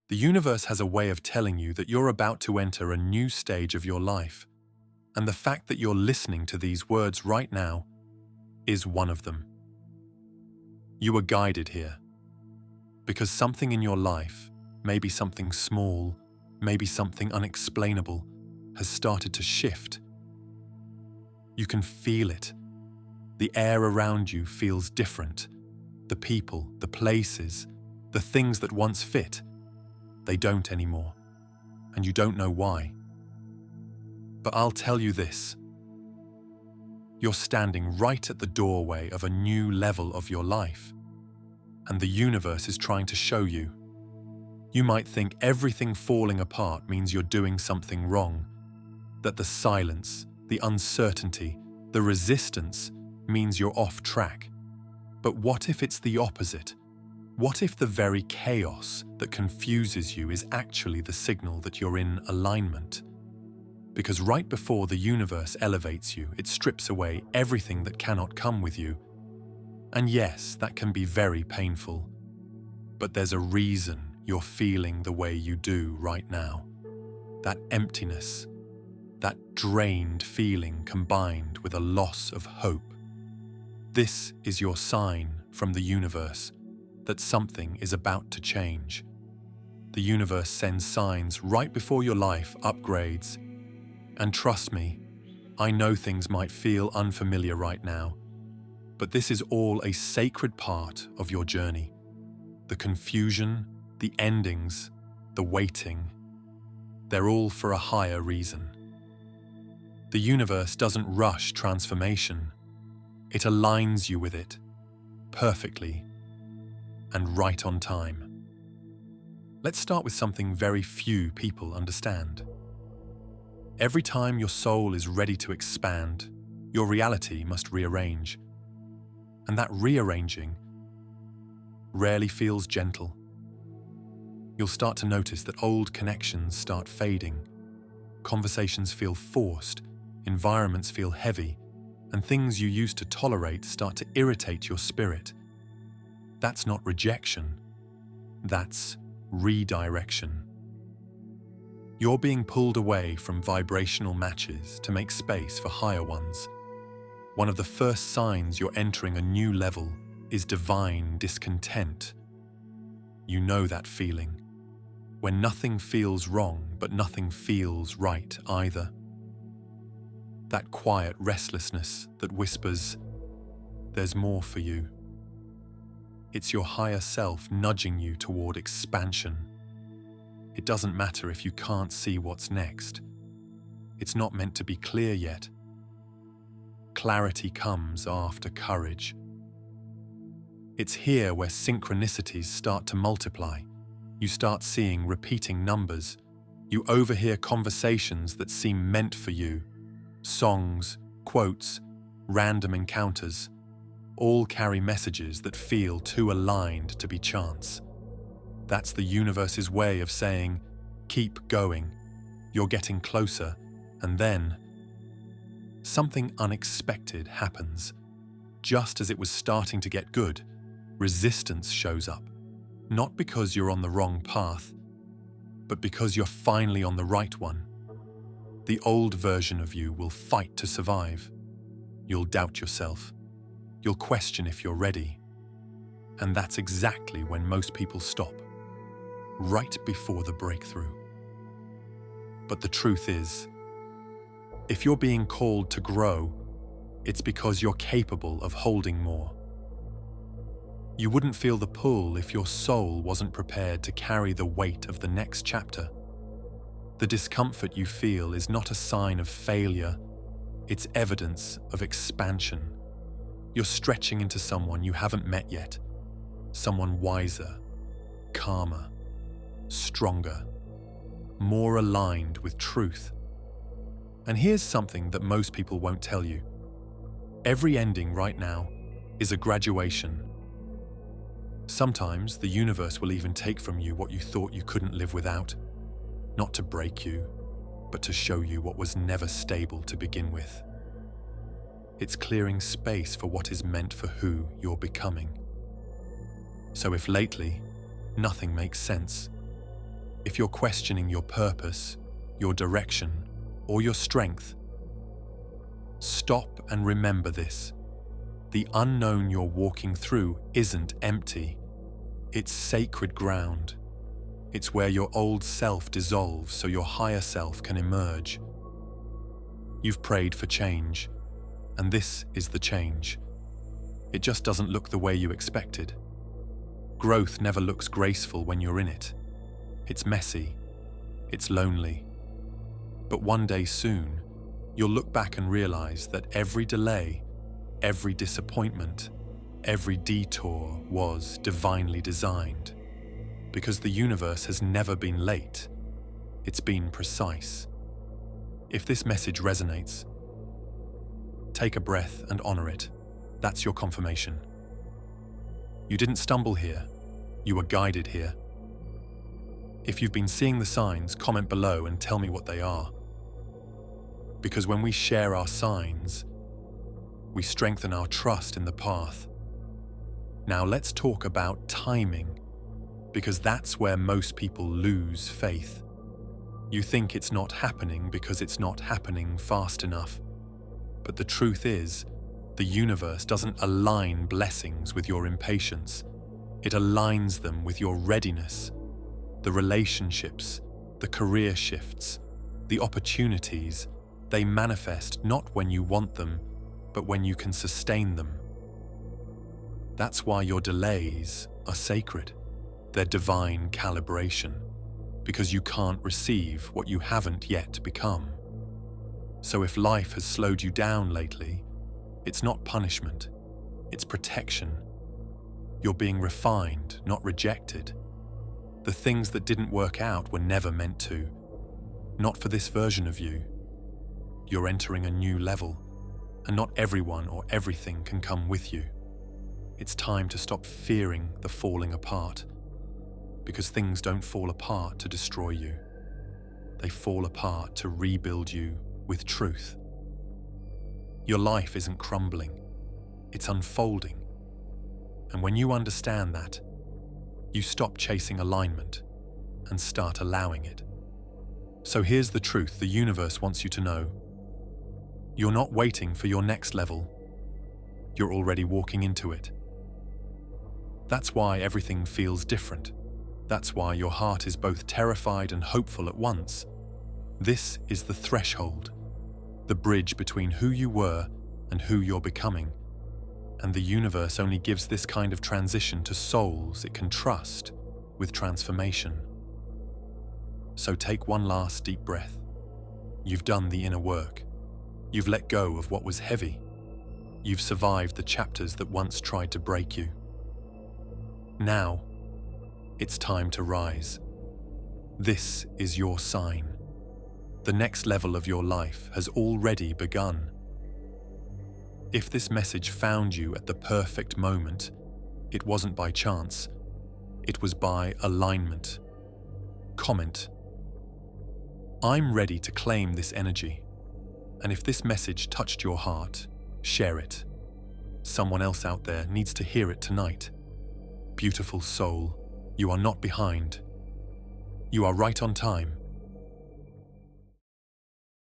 The universe has a way of telling you that you're about to enter a new stage of your life, and the fact that you're listening to these words right now is one of them. You are guided here, because something in your life, maybe something small, maybe something unexplainable, has started to shift. You can feel it. The air around you feels different. The people, the places, the things that once fit, they don't anymore, and you don't know why. But I'll tell you this. You're standing right at the doorway of a new level of your life, and the universe is trying to show you. You might think everything falling apart means you're doing something wrong, that the silence, the uncertainty, the resistance means you're off track. But what if it's the opposite? What if the very chaos that confuses you is actually the signal that you're in alignment? Because right before the universe elevates you, it strips away everything that cannot come with you. And yes, that can be very painful. But there's a reason you're feeling the way you do right now. That emptiness, that drained feeling combined with a loss of hope. This is your sign from the universe that something is about to change. The universe sends signs right before your life upgrades. And trust me, I know things might feel unfamiliar right now, but this is all a sacred part of your journey. The confusion, the endings, the waiting, they're all for a higher reason. The universe doesn't rush transformation. It aligns you with it, perfectly, and right on time. Let's start with something very few people understand. Every time your soul is ready to expand, your reality must rearrange. And that rearranging rarely feels gentle. You'll start to notice that old connections start fading, conversations feel forced, environments feel heavy, and things you used to tolerate start to irritate your spirit. That's not rejection, that's redirection. You're being pulled away from vibrational matches to make space for higher ones. One of the first signs you're entering a new level is divine discontent. You know that feeling, when nothing feels wrong but nothing feels right either. That quiet restlessness that whispers, "There's more for you." It's your higher self nudging you toward expansion. It doesn't matter if you can't see what's next. It's not meant to be clear yet. Clarity comes after courage. It's here where synchronicities start to multiply. You start seeing repeating numbers. You overhear conversations that seem meant for you. Songs, quotes, random encounters, all carry messages that feel too aligned to be chance. That's the universe's way of saying, keep going, you're getting closer, and then something unexpected happens. Just as it was starting to get good, resistance shows up. Not because you're on the wrong path, but because you're finally on the right one. The old version of you will fight to survive. You'll doubt yourself. You'll question if you're ready. And that's exactly when most people stop, right before the breakthrough. But the truth is, if you're being called to grow, it's because you're capable of holding more. You wouldn't feel the pull if your soul wasn't prepared to carry the weight of the next chapter. The discomfort you feel is not a sign of failure, it's evidence of expansion. You're stretching into someone you haven't met yet, someone wiser, calmer, stronger, more aligned with truth. And here's something that most people won't tell you. Every ending right now is a graduation. Sometimes the universe will even take from you what you thought you couldn't live without, not to break you, but to show you what was never stable to begin with. It's clearing space for what is meant for who you're becoming. So if lately nothing makes sense, you're questioning your purpose, your direction, or your strength, stop and remember this. The unknown you're walking through isn't empty. It's sacred ground. It's where your old self dissolves so your higher self can emerge. You've prayed for change, and this is the change. It just doesn't look the way you expected. Growth never looks graceful when you're in it. It's messy. It's lonely. But one day soon, you'll look back and realize that every delay, every disappointment, every detour was divinely designed. Because the universe has never been late. It's been precise. If this message resonates, take a breath and honor it. That's your confirmation. You didn't stumble here. You were guided here. If you've been seeing the signs, comment below and tell me what they are. Because when we share our signs, we strengthen our trust in the path. Now let's talk about timing, because that's where most people lose faith. You think it's not happening because it's not happening fast enough. But the truth is, the universe doesn't align blessings with your impatience. It aligns them with your readiness. The relationships, the career shifts, the opportunities, they manifest not when you want them, but when you can sustain them. That's why your delays are sacred. They're divine calibration, because you can't receive what you haven't yet become. So if life has slowed you down lately, it's not punishment, it's protection. You're being refined, not rejected. The things that didn't work out were never meant to. Not for this version of you. You're entering a new level, and not everyone or everything can come with you. It's time to stop fearing the falling apart, because things don't fall apart to destroy you. They fall apart to rebuild you with truth. Your life isn't crumbling, it's unfolding. And when you understand that, you stop chasing alignment and start allowing it. So here's the truth the universe wants you to know. You're not waiting for your next level. You're already walking into it. That's why everything feels different. That's why your heart is both terrified and hopeful at once. This is the threshold, the bridge between who you were and who you're becoming. And the universe only gives this kind of transition to souls it can trust with transformation. So take one last deep breath. You've done the inner work. You've let go of what was heavy. You've survived the chapters that once tried to break you. Now, it's time to rise. This is your sign. The next level of your life has already begun. If this message found you at the perfect moment, it wasn't by chance. It was by alignment. Comment: I'm ready to claim this energy. And if this message touched your heart, share it. Someone else out there needs to hear it tonight. Beautiful soul, you are not behind. You are right on time.